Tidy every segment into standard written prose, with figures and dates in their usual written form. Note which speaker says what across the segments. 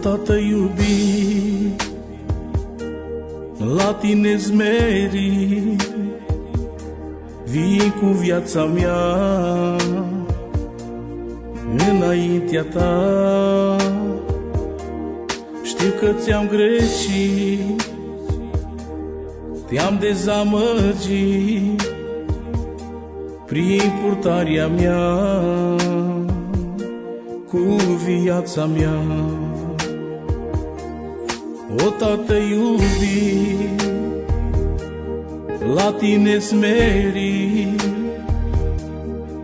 Speaker 1: Tată iubit, la tine zmerit, vii cu viața mea înaintea ta. Știu că ți-am greșit, te-am dezamăgit prin purtarea mea cu viața mea. O, Tată iubit, la tine smerit,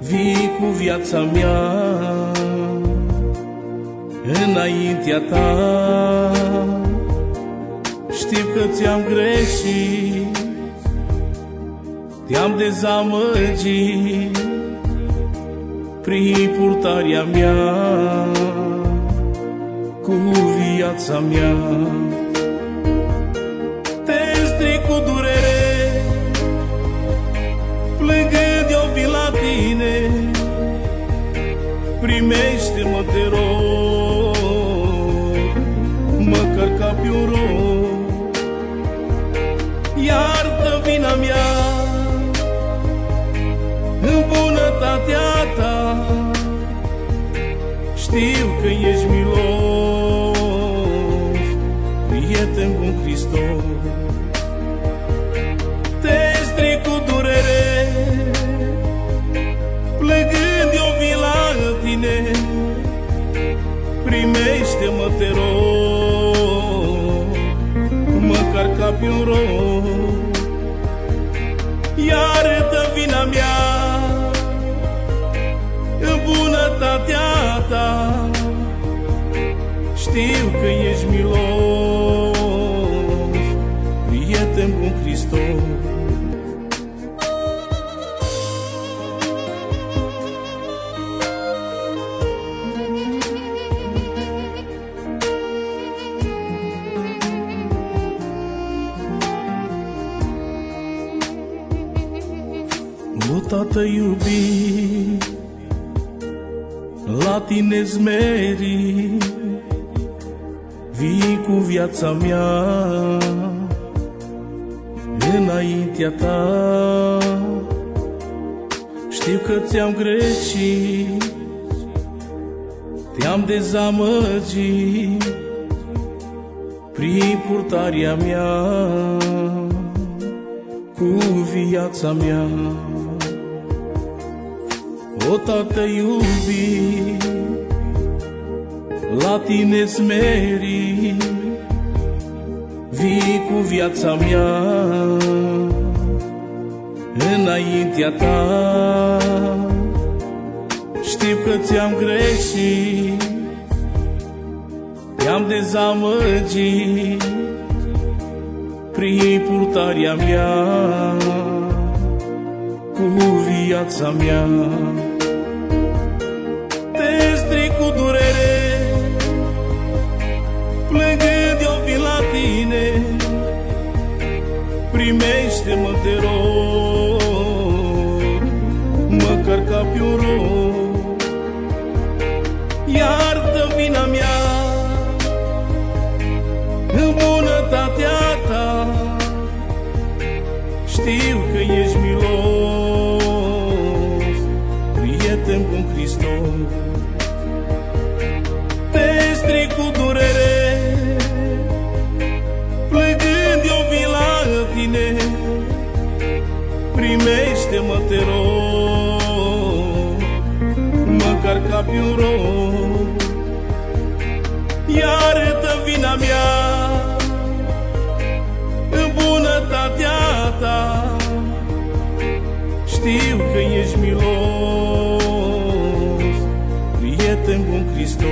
Speaker 1: vii cu viața mea înaintea ta. Știu că ți-am greșit, te-am dezamăgit prin purtarea mea cu viața mea. Te stric cu durere, plângând eu vin la tine, primește-mă, te rog, măcar ca pe un rog. Iartă vina mea în bunătatea ta, știu că ești milos, prieten bun Hristos. Te stric cu durere, plângând eu vin la tine, primește-mă, te rog, măcar ca pe un rog. Iartă vina mea în bunătatea ta, știu că ești milos, prieten bun Hristos. O, Tată iubit, la tine zmerit, vii cu viața mea înaintea ta. Știu că ți-am greșit, te-am dezamăgit prin purtarea mea cu viața mea. O, Tată iubit, la tine smerit, vii cu viața mea înaintea ta. Știu că ți-am greșit, te-am dezamăgit prin purtarea mea cu viața mea. Te stric cu durere, plângând eu vin la tine, primește-mă, te rog, măcar ca pe un rog. Iartă vina mea în bunătatea ta, știu că ești milos, prieten bun Hristos. Te stric cu durere, plângând eu vin la tine, primește-mă, te rog, măcar ca pe un rog. Iartă vina mea în bunătatea ta, știu că ești milos, prieten bun Hristos.